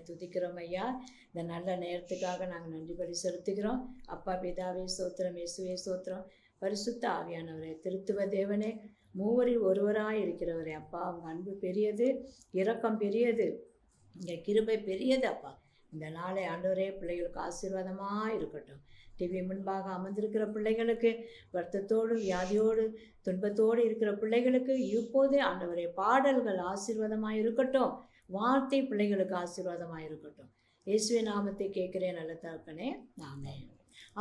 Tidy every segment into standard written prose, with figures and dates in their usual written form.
துதிக்கிறோம் ஐயா. இந்த நல்ல நேரத்துக்காக நாங்கள் நன்றி பலி செலுத்துகிறோம். அப்பா பிதாவே ஸ்தோத்திரம், இயேசுவே ஸ்தோத்திரம், பரிசுத்த ஆவியானவரே, திருத்துவ தேவனே, மூவரில் ஒருவராய் இருக்கிறவரே. அப்பா உங்கள் அன்பு பெரியது, இரக்கம் பெரியது, இங்கே கிருபை பெரியது. அப்பா இந்த நாளை ஆண்டவரே பிள்ளைகளுக்கு ஆசீர்வாதமாக இருக்கட்டும். டிவி முன்பாக அமர்ந்திருக்கிற பிள்ளைகளுக்கு, வருத்தத்தோடு வியாதியோடு துன்பத்தோடு இருக்கிற பிள்ளைகளுக்கு இப்போதே ஆண்டவரே பாடல்கள் ஆசீர்வாதமாக இருக்கட்டும். வார்த்தை பிள்ளைகளுக்கு ஆசீர்வாதமாக இருக்கட்டும். இயேசுவின் நாமத்தை கேட்கிறேன் நல்ல தகப்பனே, ஆமென்.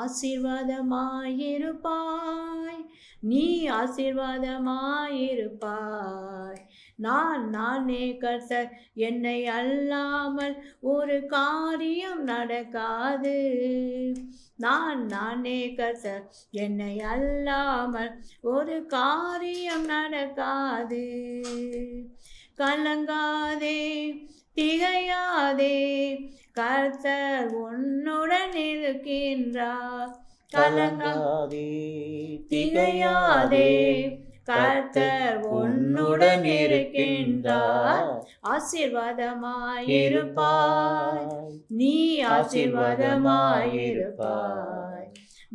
ஆசீர்வாதமாயிருப்பாய், நீ ஆசீர்வாதமாயிருப்பாய். நானே கர்த்தர், என்னை அல்லாமல் ஒரு காரியம் நடக்காது. நானே கர்த்தர், என்னை அல்லாமல் ஒரு காரியம் நடக்காது. கலங்காதே, திகையாதே, கர்த்தர் உன்னுடன் இருக்கின்றார். கலங்காதே, திகையாதே, கர்த்தர் உன்னுடன் இருக்கின்றார். ஆசீர்வாதமாயிருப்பாய், நீ ஆசீர்வாதமாயிருப்பாய்.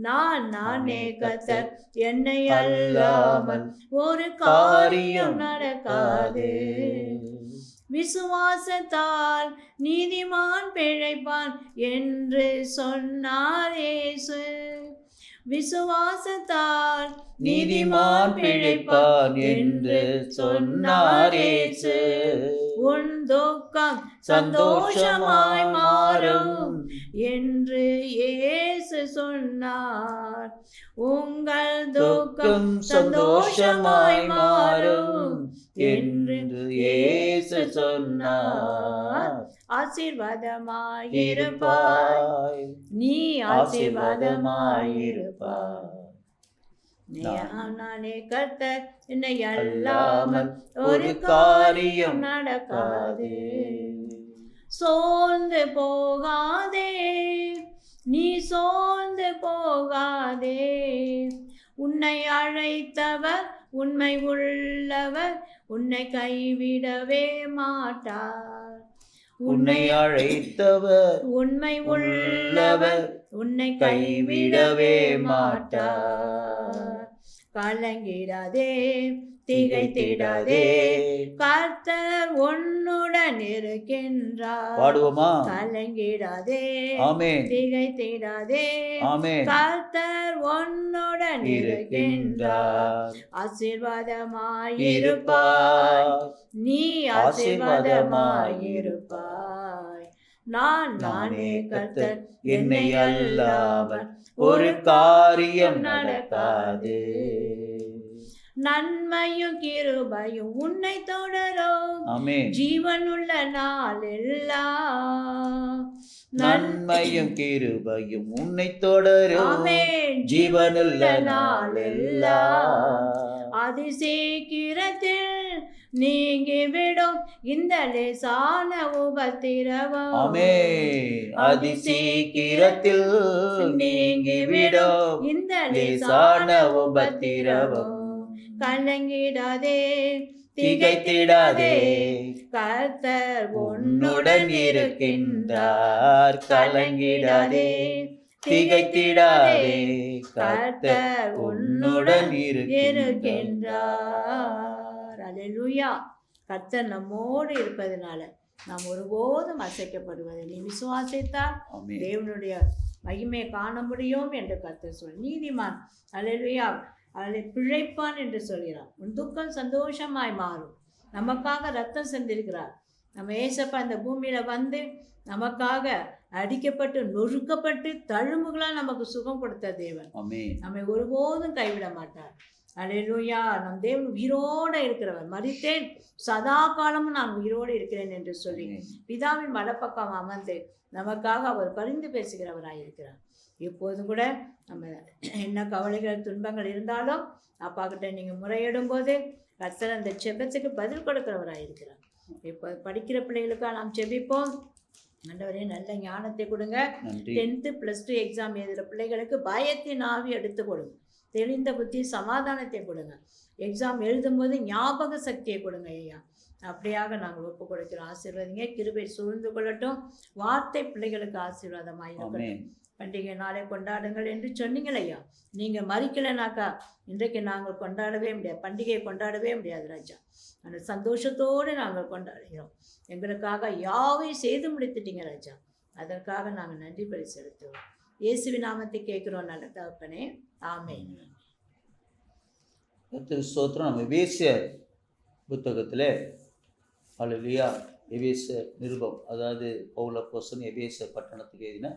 நானே கர்த்தர், என்னை அல்லாமல் ஒரு காரியம் நடக்காது. விசுவாசத்தால் நீதிமான் பிழைப்பான் என்று சொன்னார் இயேசு. விசுவாசத்தால் நீதிமான் பிழைப்பான் என்று சொன்னார் இயேசு. உன் துக்கம் சந்தோஷமாய் மாறும் என்று இயேசு சொன்னார். உங்கள் துக்கம் சந்தோஷமாய் மாறும் என்று இயேசு சொன்னார். ஆசீர்வாதமாயிருப்பாய், நீ ஆசீர்வாதமாயிருப்பாய். நானே கர்த்தர், என்னை அல்லாமல் ஒரு காரியம் நடக்காது. சோர்ந்து போகாதே, நீ சோர்ந்து போகாதே. உன்னை அழைத்தவர் உண்மை உள்ளவர், உன்னை கைவிடவே மாட்டார். உன்னை அழைத்தவர் உண்மை உள்ளவர், உன்னை கைவிடவே மாட்டார். கலங்கிடாதே, திகைத்திடாதே, கர்த்தர் உன்னுடன் இருக்கின்றார். பாடுவோமா? கலங்கிடாதே, ஆமென், திகைத்திடாதே, ஆமென், கர்த்தர் உன்னுடன் இருக்கின்றார். ஆசீர்வாதமாயிருப்பாய், நீ ஆசீர்வாதமாயிருப்பாய். நானே கர்த்தர், என்னை அல்லாமல் ஒரு காரியம் நடக்காது. நன்மையும் கிருபையும் உன்னை தொடரும், ஆமென், ஜீவனுள்ள நாளெல்லாம். நன்மையும் கிருபையும் உன்னை தொடரும், ஆமென், ஜீவனுள்ள நாளெல்லாம். அதிசீக்கிரத்தில் நீங்கிவிடும் இந்த லேசான உபத்திரவம், ஆமென், அதிசீக்கிரத்தில் நீங்கிவிடும் இந்த லேசான உபத்திரவம். கலங்கிடாதே, திகைத்திடாதே, கர்த்தர் உன்னுடன் இருக்கின்றார். கலங்கிடாதே, திகைத்திடாதே, கர்த்தர் உன்னுடன் இருக்கின்றார். அல்லேலூயா. கர்த்தர் நம்மோடு இருப்பதனால நாம் ஒருபோதும் அசைக்கப்படுவதை நீ விசுவாசித்தால் தேவனுடைய மகிமையை காண முடியும் என்று கர்த்தர் சொல். நீதிமான் அல்லேலூயா அதை பிழைப்பான் என்று சொல்கிறார். உன் துக்கம் சந்தோஷமாய் மாறும். நமக்காக ரத்தம் சென்றிருக்கிறார். நம்ம ஏசப்பா இந்த பூமியில் வந்து நமக்காக அடிக்கப்பட்டு நொறுக்கப்பட்டு தழும்புகளாக நமக்கு சுகம் கொடுத்த தேவன் நம்மை ஒருபோதும் கைவிட மாட்டார். அல்லேலூயா. நம் தேவன் உயிரோடு இருக்கிறவர். மரித்தேன், சதா காலமும் நான் உயிரோடு இருக்கிறேன் என்று சொல்லி பிதாவின் வலப்பக்கம் அமர்ந்து நமக்காக அவர் பரிந்து பேசுகிறவராயிருக்கிறார். இப்போதும் கூட நம்ம என்ன கவலைகள் துன்பங்கள் இருந்தாலும் அப்பா கிட்ட நீங்கள் முறையிடும் போது கர்த்தர் அந்த செபத்துக்கு பதில் கொடுக்கிறவராயிருக்கிறார். இப்போ படிக்கிற பிள்ளைகளுக்காக நாம் செபிப்போம். ஆண்டவரே நல்ல ஞானத்தை கொடுங்க. 10th +2 எக்ஸாம் எழுதுகிற பிள்ளைகளுக்கு பயத்தின் ஆவி எடுத்து கொடுங்க. தெளிந்த புத்தி சமாதானத்தை கொடுங்க. எக்ஸாம் எழுதும்போது ஞாபக சக்தியை கொடுங்க ஐயா. அப்படியாக நாங்கள் ஒப்பு கொடுக்கிறோம். ஆசீர்வாதிங்க. கிருபை சூழ்ந்து கொள்ளட்டும். வார்த்தை பிள்ளைகளுக்கு ஆசீர்வாதமாக இருக்கட்டும். பண்டிகை நாளை கொண்டாடுங்கள் என்று சொன்னீங்கள் ஐயா. நீங்கள் மறிக்கலைனாக்கா இன்றைக்கு நாங்கள் கொண்டாடவே முடியாது, பண்டிகையை கொண்டாடவே முடியாது ராஜா. அந்த சந்தோஷத்தோடு நாங்கள் கொண்டாடுகிறோம். எங்களுக்காக யாவையும் செய்து முடித்துட்டீங்க ராஜா. அதற்காக நாங்கள் நன்றி பலி செலுத்துவோம். இயேசுவின் நாமத்தை கேட்கிறோம் நல்ல தகப்பனே, ஆமென். ஸ்தோத்திரம். நம்ம எபேசியர் புத்தகத்தில் அல்லேலூயா எபேசியர் நிருபம், அதாவது பவுல் அப்போஸ்தலன் எபேசியர் பட்டணத்துக்கு எழுதின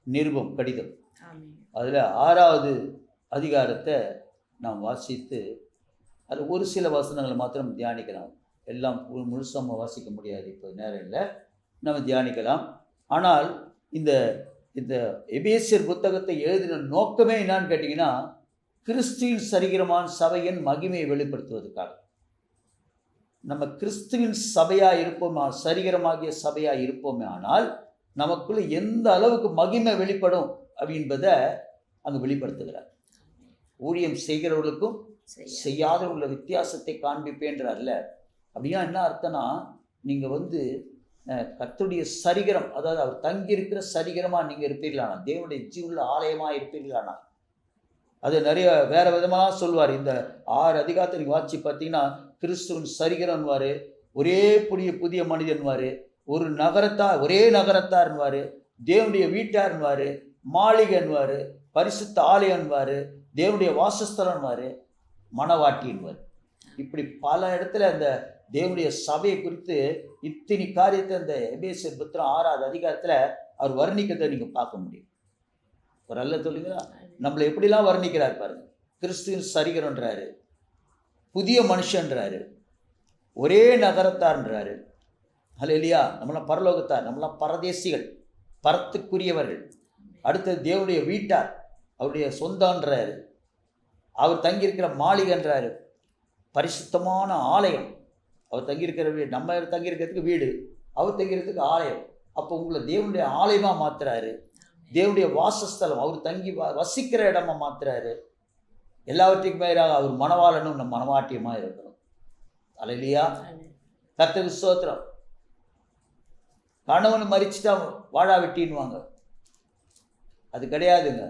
நிருபம் கடிதம், அதில் 6வது அதிகாரத்தை நாம் வாசித்து அதில் ஒரு சில வசனங்களை மாத்திரம் தியானிக்கலாம். எல்லாம் முழுசாக வாசிக்க முடியாது, இப்போ நேரம் இல்லை, நம்ம தியானிக்கலாம். ஆனால் இந்த இந்த எபேசியர் புத்தகத்தை எழுதின நோக்கமே என்னான்னு கேட்டிங்கன்னா, கிறிஸ்துவின் சரீரமான சபையின் மகிமையை வெளிப்படுத்துவதற்காக. நம்ம கிறிஸ்துவின் சபையாக இருப்போமா, சரீரமாகிய சபையாக இருப்போமே ஆனால் நமக்குள்ள எந்த அளவுக்கு மகிமை வெளிப்படும் அப்படின்றதை அங்கே வெளிப்படுத்துகிறார். ஊழியம் செய்கிறவர்களுக்கும் செய்யாதவர்கள வித்தியாசத்தை காண்பிப்பேன்றார்ல. அப்படின்னா என்ன அர்த்தம்னா, நீங்கள் கர்த்தருடைய சரீரம், அதாவது அவர் தங்கியிருக்கிற சரீரமாக நீங்கள் இருப்பீர்களானா, தேவனுடைய ஜீவுள்ள ஆலயமாக இருப்பீர்களானா. அது நிறைய வேறு விதமாக சொல்வார். இந்த 6 அதிகாரத்தை நீங்கள் வாட்சி பார்த்தீங்கன்னா, கிறிஸ்துவின் சரீரம்வார், ஒரே புதிய மனிதன்வார், ஒரு நகரத்தார், ஒரே நகரத்தார்ன்வார், தேவனுடைய வீட்டார்ன்வார், மாளிகைன்வார், பரிசுத்த ஆலயன்வார், தேவனுடைய வாசஸ்தலன்வார், மணவாட்டின்வார். இப்படி பல இடத்துல அந்த தேவனுடைய சபையை குறித்து இத்தனை காரியத்தை அந்த எபேசியர் புத்தகம் 6வது அதிகாரத்தில் அவர் வர்ணிக்கிறதை நீங்கள் பார்க்க முடியும். ஒரு அல்ல சொல்லுங்களா, நம்மளை எப்படிலாம் வர்ணிக்கிறார் பாருங்க. கிறிஸ்துவின் சரீரன்றாரு, புதிய மனுஷன்றாரு, ஒரே நகரத்தார்ன்றாரு. அல்லேலூயா. நம்மளாம் பரலோகத்தார், நம்மளாம் பரதேசிகள், பரத்துக்குரியவர்கள். அடுத்தது தேவனுடைய வீட்டார், அவருடைய சொந்தன்றாரு. அவர் தங்கியிருக்கிற மாளிகைன்றாரு, பரிசுத்தமான ஆலயம். அவர் தங்கியிருக்கிற வீடு, நம்ம தங்கியிருக்கிறதுக்கு வீடு, அவர் தங்கியிருக்கிறதுக்கு ஆலயம். அப்போ உங்களை தேவனுடைய ஆலயமாக மாற்றுறாரு. தேவனுடைய வாசஸ்தலம், அவர் தங்கி வசிக்கிற இடமா மாற்றுறாரு. எல்லாவற்றுக்கும் மேலாக அவர் மணவாளனும் நம்ம மணவாட்டியமாக இருக்கணும். அல்லேலூயா. கர்த்தருக்கு ஸ்தோத்திரம். கணவன் மறிச்சுட்டா வாழா வெட்டின்னுவாங்க, அது கிடையாதுங்க.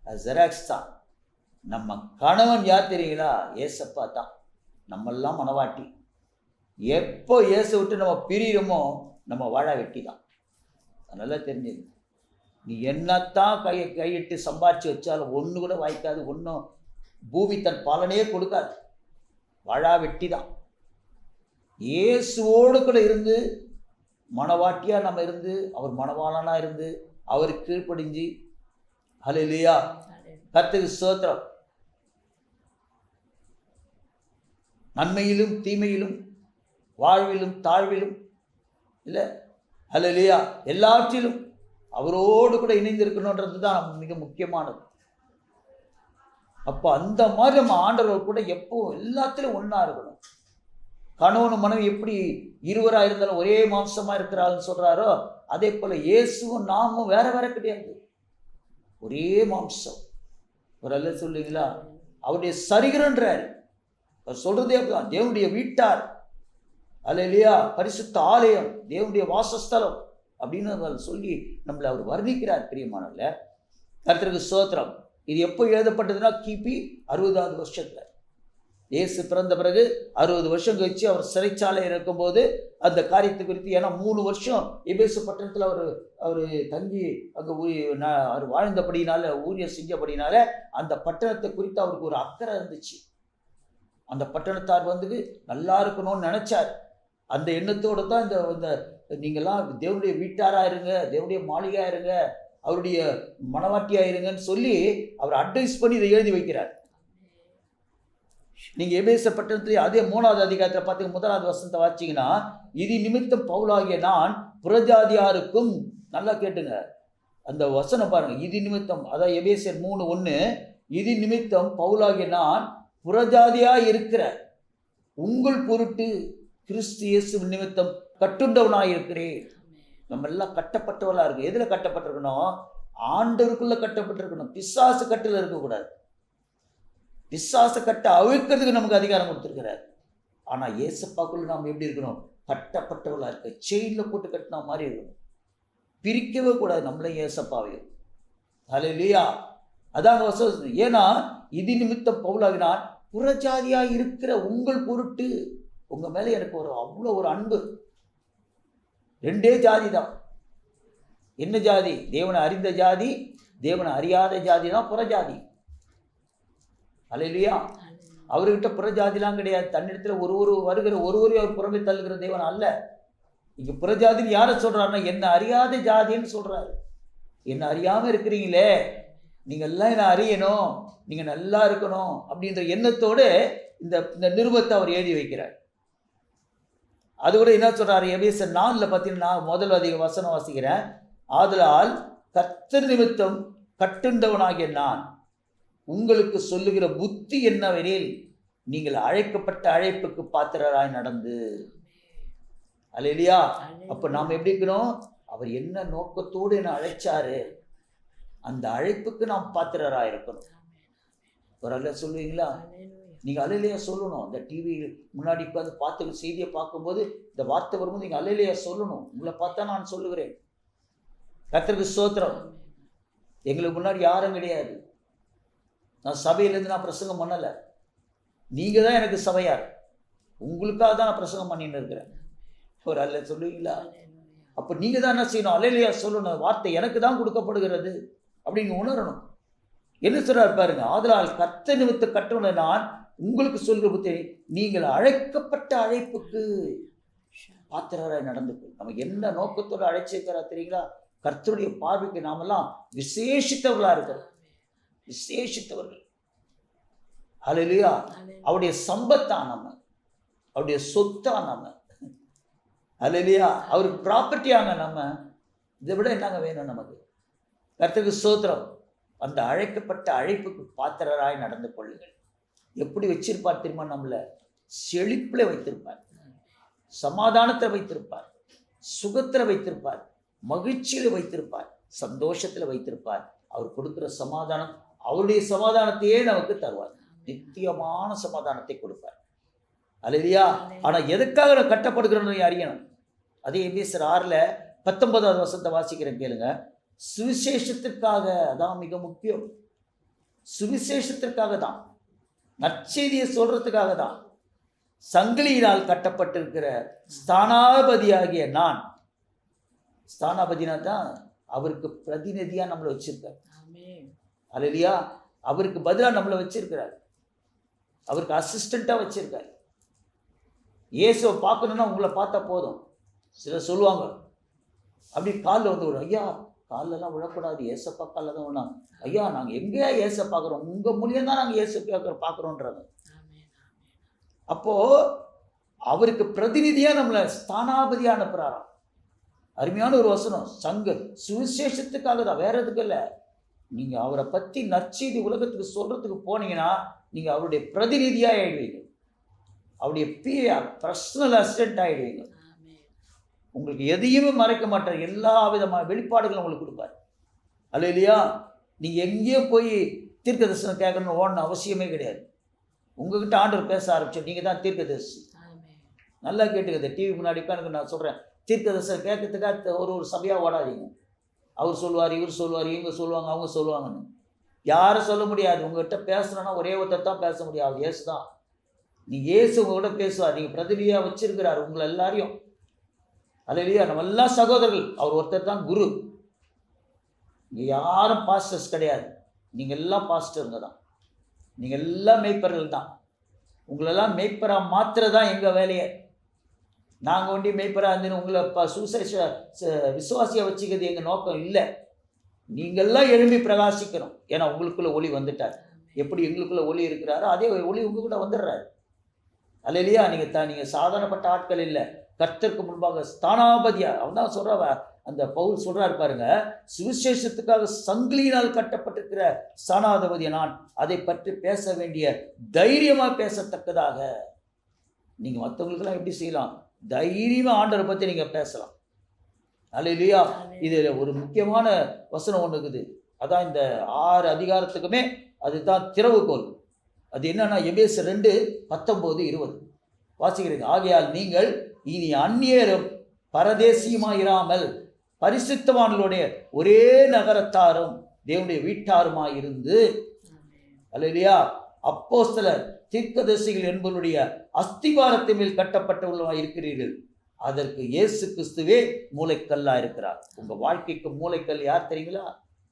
அது ஜெராக்ஸ் தான். நம்ம கணவன் யார் தெரியுங்களா? ஏசப்பா தான். நம்மெல்லாம் மணவாட்டி. எப்போ இயேசு விட்டு நம்ம பிரிகிறோமோ நம்ம வாழா வெட்டி தான். அதனால தெரிஞ்சது. நீ என்னத்தான் கையிட்டு சம்பாரிச்சு வச்சாலும் ஒன்று கூட வாய்க்காது, ஒன்றும் பூமி தன் பலனே கொடுக்காது. வாழா வெட்டி தான். இயேசுவோடு கூட இருந்து மணவாட்டியாக நம்ம இருந்து, அவர் மணவாளனாக இருந்து, அவருக்கு கீழ்ப்படிஞ்சு, ஹல்லேலூயா, கர்த்தருக்கு ஸ்தோத்திரம். நன்மையிலும் தீமையிலும், வாழ்விலும் தாழ்விலும், இல்லை ஹல்லேலூயா, எல்லாவற்றிலும் அவரோடு கூட இணைந்திருக்கணுன்றது தான் மிக முக்கியமானது. அப்போ அந்த மாதிரி நம்ம ஆண்டவர் கூட எப்போ எல்லாத்திலும் ஒன்றா இருக்கணும். கணவனும் மனைவி எப்படி இருவராக இருந்தாலும் ஒரே மாம்சமாக இருக்கிறாள்னு சொல்கிறாரோ, அதே போல் இயேசுவும் நாமும் வேற வேற கிடையாது, ஒரே மாம்சம். ஒரு அல்ல சொல்லுங்களா, அவருடைய சரீரன்றார். அவர் சொல்கிறதே அப்படிதான். தேவனுடைய வீட்டார், அல்லேலூயா, பரிசுத்த ஆலயம், தேவனுடைய வாசஸ்தலம் அப்படின்னு சொல்லி நம்மளை அவர் வர்ணிக்கிறார். பிரியமானவர்களே, கர்த்தருக்கு ஸ்தோத்திரம். இது எப்போ எழுதப்பட்டதுன்னா கிபி 60வது வருஷத்தில். இயேசு பிறந்த பிறகு 60 வருஷம் கழிச்சு அவர் சிறைச்சாலையில் இருக்கும்போது அந்த காரியத்தை குறித்து, ஏன்னா 3 வருஷம் எபேசு பட்டணத்தில் அவர் தங்கி அங்கே அவர் வாழ்ந்தபடினால, ஊழியம் செஞ்சபடினால அந்த பட்டணத்தை குறித்து அவருக்கு ஒரு அக்கறை இருந்துச்சு. அந்த பட்டணத்தார் நல்லா இருக்கணும்னு நினைச்சார். அந்த எண்ணத்தோடு தான் இந்த நீங்கள்லாம் தேவனுடைய வீட்டாராக இருங்க, தேவனுடைய மாளிகையாக இருங்க, அவருடைய மணவாட்டியாக இருங்கன்னு சொல்லி அவர் அட்வைஸ் பண்ணி இதை எழுதி வைக்கிறார். நீங்கள் எபேசு பட்டணத்திலே அதே 3வது அதிகாரத்தில் பார்த்தீங்கன்னா 1வது வசனத்தை வாசிங்கன்னா, இது நிமித்தம் பவுலாகிய நான் புறஜாதியாருக்கும், நல்லா கேட்டுங்க அந்த வசனம் பாருங்க, இது நிமித்தம், அதாவது எபேசியர் 3:1, இது நிமித்தம் பவுலாகிய நான் புறஜாதியாக இருக்கிற உங்கள் பொருட்டு கிறிஸ்து இயேசு நிமித்தம் கட்டுண்டவனாக இருக்கிறேன். நம்ம எல்லாம் கட்டப்பட்டவர்களாக இருக்கு. எதில் கட்டப்பட்டிருக்கணும்? ஆண்டவருக்குள்ளே கட்டப்பட்டிருக்கணும். பிசாசு கட்டில் இருக்கக்கூடாது. பிசாசு கட்ட அவிழ்க்கிறதுக்கு நமக்கு அதிகாரம் கொடுத்துருக்கிறார். ஆனால் ஏசப்பாக்குள்ள நாம் எப்படி இருக்கணும்? கட்டப்பட்டவளாக இருக்க, செயினில் போட்டு கட்டினா மாதிரி இருக்கணும். பிரிக்கவே கூடாது நம்மளையும் ஏசப்பாவையும். ஹல்லேலூயா. அதான் வசனம். ஏன்னா இது நிமித்தம் பவுலாகினான், புறஜாதியாக இருக்கிற உங்கள் பொருட்டு உங்கள் மேலே எனக்கு அவ்வளோ ஒரு அன்பு. 2 ஜாதி தான். என்ன ஜாதி? தேவனை அறிந்த ஜாதி, தேவனை அறியாத ஜாதி தான் புறஜாதி. ஹல்லேலூயா. அவர்கிட்ட புறஜாதிலாம் கிடையாது. தன்னிடத்துல வருகிற ஒருவரையும் அவர் புறமே தள்ளுகிற தேவன் அல்ல. இங்க புறஜாதின்னு யாரை சொல்றாருன்னா, என்னை அறியாத ஜாதின்னு சொல்றாரு. என்னை அறியாம இருக்கிறீங்களே, நீங்க எல்லாம் என்னை அறியணும், நீங்க நல்லா இருக்கணும் அப்படின்ற எண்ணத்தோடு இந்த நிருபத்தை அவர் எழுதி வைக்கிறார். அது கூட என்ன சொல்றாரு? எபேசியர் 4 பார்த்தீங்கன்னா முதல் அதிக வசனம் வாசிக்கிறேன். ஆதலால் கர்த்தர் நிமித்தம் கட்டுண்டவனாகிய நான் உங்களுக்கு சொல்லுகிற புத்தி என்னவெனில், நீங்கள் அழைக்கப்பட்ட அழைப்புக்கு பாத்திரராய் நடந்து. அல்லேலூயா. அப்ப நாம் எப்படி இருக்கணும்? அவர் என்ன நோக்கத்தோடு என்ன அழைச்சாரு, அந்த அழைப்புக்கு நாம் பாத்திரராய் இருக்கணும். ஒரு அல்ல சொல்லுவீங்களா? நீங்க அல்லேலூயா சொல்லணும். அந்த டிவி முன்னாடி உட்காந்து பார்த்து செய்தியை பார்க்கும்போது இந்த வார்த்தை வரும்போது நீங்க அல்லேலூயா சொல்லணும். உங்களை பார்த்தா நான் சொல்லுகிறேன். கர்த்தருக்கு ஸ்தோத்திரம். எங்களுக்கு முன்னாடி யாரும் கிடையாது. நான் சபையிலேருந்து நான் பிரசங்கம் பண்ணலை. நீங்கள் தான் எனக்கு சபையார். உங்களுக்காக தான் நான் பிரசங்கம் பண்ணின்னு இருக்கிறேன். ஒரு அல்ல சொல்லுவீங்களா? அப்போ நீங்கள் தான் என்ன செய்யணும்? அல்லேலூயா சொல்லணும். வார்த்தை எனக்கு தான் கொடுக்கப்படுகிறது அப்படின்னு உணரணும். என்ன சொல்றாரு பாருங்க. ஆதலால் கர்த்தர் நிமித்தம் கட்டுண்ட நான் உங்களுக்கு சொல்கிற புத்தி, நீங்கள் அழைக்கப்பட்ட அழைப்புக்கு பாத்திரராய் நடந்து. நம்ம என்ன நோக்கத்தோடு அழைச்சிருக்கிறா தெரியுங்களா? கர்த்தருடைய பார்வைக்கு நாமெல்லாம் விசேஷித்தவர்களா இருக்கிறோம். விசேஷித்தவர்கள். ஹல்லேலூயா. அவருடைய சம்பத்தா நம்ம, அவருடைய சொத்தா நம்ம. ஹல்லேலூயா. அவருக்கு ப்ராப்பர்ட்டியாங்க நம்ம. இதை விட என்னங்க வேணும் நமக்கு? கர்த்தருக்கு ஸ்தோத்திரம். அந்த அழைக்கப்பட்ட அழைப்புக்கு பாத்திரராய் நடந்து கொள்ளுங்கள். எப்படி வச்சிருப்பார் தெரியுமா? நம்மளை செழிப்பில் வைத்திருப்பார், சமாதானத்தில் வைத்திருப்பார், சுகத்தில் வைத்திருப்பார், மகிழ்ச்சியில் வைத்திருப்பார், சந்தோஷத்தில் வைத்திருப்பார். அவர் கொடுக்குற சமாதானம், அவருடைய சமாதானத்தையே நமக்கு தருவார். நித்தியமான சமாதானத்தை கொடுப்பார். அல்லேலூயா. ஆனால் எதுக்காக நான் கட்டப்படுகிறேன்னு அறியணும். அதே எபேசியர் 6:19 வசனத்தை வாசிக்கிறேன் கேளுங்க. சுவிசேஷத்திற்காக. அதான் மிக முக்கியம். சுவிசேஷத்திற்காக தான், நற்செய்தியை சொல்றதுக்காக தான் சங்கிலியினால் கட்டப்பட்டிருக்கிற ஸ்தானாபதியாகிய நான். ஸ்தானாபதினா தான் அவருக்கு பிரதிநிதியாக நம்மளை வச்சிருக்கார். அல்லேலூயா. அவருக்கு பதிலாக நம்மளை வச்சிருக்கிறார். அவருக்கு அசிஸ்டண்ட்டாக வச்சிருக்கார். இயேசுவை பார்க்கணுன்னா உங்களை பார்த்தா போதும். சிலர் சொல்லுவாங்க அப்படி காலில் வந்து விடும். ஐயா காலெல்லாம் விழக்கூடாது, ஏசப்பா காலில் தான் விடணும். ஐயா நாங்கள் எங்கேயா ஏச பார்க்குறோம், உங்கள் மூலியம் தான் நாங்கள் ஏசு பார்க்குறோன்றாங்க. அப்போது அவருக்கு பிரதிநிதியாக நம்மளை ஸ்தானாபதியாக அனுப்புகிறாராம். அருமையான ஒரு வசனம். சுவிசேஷத்துக்காக தான், வேற எதுக்கு இல்லை. நீங்கள் அவரை பற்றி நற்செய்தி உலகத்துக்கு சொல்கிறதுக்கு போனீங்கன்னா நீங்கள் அவருடைய பிரதிநிதியாக ஆகிடுவீங்க. அவருடைய பிஆர் பர்சனல் அசிஸ்டன்ட் ஆகிடுவீங்க. உங்களுக்கு எதையுமே மறைக்க மாட்டார். எல்லா விதமான வெளிப்பாடுகளும் உங்களுக்கு கொடுப்பார். அல்லேலூயா. நீங்கள் எங்கேயோ போய் தீர்க்க தரிசனம் கேட்கணும்னு ஓடணும் அவசியமே கிடையாது. உங்ககிட்ட ஆண்டவர் பேச ஆரம்பிச்சு நீங்கள் தான் தீர்க்க தரிசி. நல்லா கேட்டுக்கது. டிவி முன்னாடி உட்காந்து நான் சொல்கிறேன், தீர்க்க தரிசனம் கேட்கறதுக்காக ஒரு சபையாக ஓடாதீங்க. அவர் சொல்லுவார், இவர் சொல்லுவார், இவங்க சொல்லுவாங்க, அவங்க சொல்லுவாங்கன்னு. யாரும் சொல்ல முடியாது. உங்கள்கிட்ட பேசணுன்னா ஒரே ஒருத்தர் தான் பேச முடியாது. இயேசு தான். நீங்கள் இயேசு உங்கள்கிட்ட பேசுவார். நீங்கள் பிரதிநிதியாக வச்சிருக்கிறார் உங்களை எல்லாரையும். அல்லேலூயா. நம்ம எல்லாம் சகோதரர்கள். அவர் ஒருத்தர் தான் குரு. இங்கே யாரும் பாஸ்டர்ஸ் கிடையாது. நீங்கள் எல்லாம் பாஸ்டருங்க தான். நீங்கள் எல்லாம் மேய்ப்பர்கள் தான். உங்களெல்லாம் மேய்ப்பராக மாத்திரதான் எங்கள் வேலையை. நாங்கள் ஒண்டி மேய்ப்பராக இருந்துன்னு உங்களை சுசேஷ விசுவாசியாக வச்சுக்கிறது எங்கள் நோக்கம் இல்லை. நீங்கள்லாம் எழும்பி பிரகாசிக்கணும். ஏன்னா உங்களுக்குள்ள ஒளி வந்துட்டார். எப்படி எங்களுக்குள்ள ஒளி இருக்கிறாரோ அதே ஒளி உங்ககிட்ட வந்துடுறாரு. அல்லேலூயா. நீங்கள் சாதாரணப்பட்ட ஆட்கள் இல்லை. கர்த்தருக்கு முன்பாக ஸ்தானாபதியா. அவன் தான் சொல்றவ. அந்த பவுல் சொல்றாரு பாருங்க, சுவிசேஷத்துக்காக சங்கிலியினால் கட்டப்பட்டிருக்கிற ஸ்தானாபதியை நான், அதை பற்றி பேச வேண்டிய தைரியமா பேசத்தக்கதாக. நீங்க மற்றவங்களுக்கெல்லாம் எப்படி செய்யலாம்? தைரியமா ஆண்டவரை பற்றி நீங்க பேசலாம். அல்லேலூயா. இதுல ஒரு முக்கியமான வசனம் ஒன்று இருக்குது. அதான் இந்த 6 அதிகாரத்துக்குமே அதுதான் திறவுகோல். அது என்னன்னா எபேசியர் 2:19-20. வாசிக்கிறீங்க. ஆகையால் நீங்கள் இனி அந்நியரும் பரதேசியுமாயிராமல் பரிசுத்தவான்களுடைய ஒரே நகரத்தாரும் தேவனுடைய வீட்டாருமாயிருந்து, அல்லேலூயா, அப்போஸ்தலர் தீர்க்கதரிசிகள் என்பவருடைய அஸ்திவாரத்தின் மேல் கட்டப்பட்டவர்களாக இருக்கிறீர்கள். அதற்கு இயேசு கிறிஸ்துவே மூளைக்கல்லா இருக்கிறார். உங்க வாழ்க்கைக்கு மூளைக்கல் யார் தெரியுங்களா?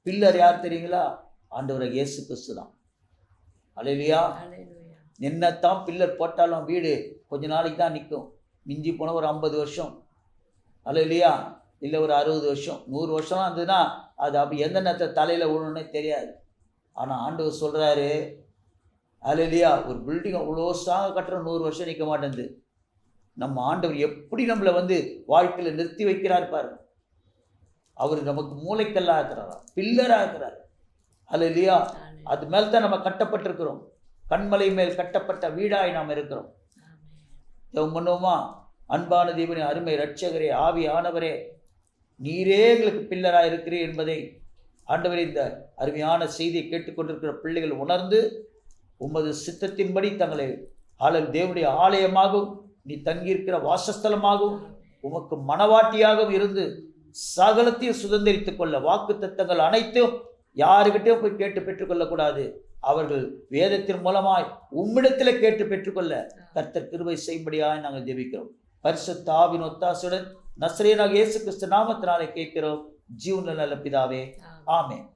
பில்லர் யார் தெரியுங்களா? ஆண்டவர் இயேசு கிறிஸ்து தான். அல்லேலூயா. என்னத்தான் பில்லர் போட்டாலும் வீடு கொஞ்ச நாளைக்கு தான் நிற்கும். மிஞ்சி போன ஒரு 50 வருஷம், அல்லேலூயா, இல்லை ஒரு 60 வருஷம், 100 வருஷம்லாம் இருந்ததுன்னா அது அப்படி எந்த நேரத்தில் தலையில் விழணுன்னே தெரியாது. ஆனால் ஆண்டவர் சொல்கிறாரு, அல்லேலூயா, ஒரு பில்டிங் அவ்வளோ ஸ்ட்ராங்காக கட்டுற 100 வருஷம் நிற்க மாட்டேங்குது. நம்ம ஆண்டவர் எப்படி நம்மளை வாழ்க்கையில் நிறுத்தி வைக்கிறார் பாரு. அவர் நமக்கு மூளைக்கல்லா இருக்கிறாரா, பில்லராக இருக்கிறார். அல்லேலூயா. அது மேல் தான் நம்ம கட்டப்பட்டிருக்கிறோம். கண்மலை மேல் கட்டப்பட்ட வீடாய் நாம் இருக்கிறோம். ஜெபம் பண்ணுவோமா? அன்பான தேவனே, அருமை இரட்சகரே, ஆவியானவரே, நீரே எங்களுக்கு பில்லராக இருக்கிறீர் என்பதை ஆண்டவரே இந்த அருமையான செய்தியை கேட்டுக்கொண்டிருக்கிற பிள்ளைகள் உணர்ந்து உமது சித்தத்தின்படி தங்களை தேவனுடைய ஆலயமாகவும் நீ தங்கியிருக்கிற வாசஸ்தலமாகவும் உமக்கு மனவாட்டியாகவும் இருந்து சகலத்தையும் சுதந்திரித்துக் கொள்ள, வாக்கு தத்தங்கள் அனைத்தும் யாருக்கிட்டையும் போய் கேட்டு பெற்றுக்கொள்ளக்கூடாது. அவர்கள் வேதத்தின் மூலமாய் உம்மிடத்தில் கேட்டு பெற்றுக்கொள்ள கர்த்தர் கிருபை செய்யும்படியாக நாங்கள் ஜெபிக்கிறோம். பரிசுத்த ஆவியின் ஒத்தாசையுடன் நசரேயனாகிய இயேசு கிறிஸ்து நாமத்தினாலே கேட்கிறோம் ஜீவனுள்ள நல்ல பிதாவே, ஆமென்.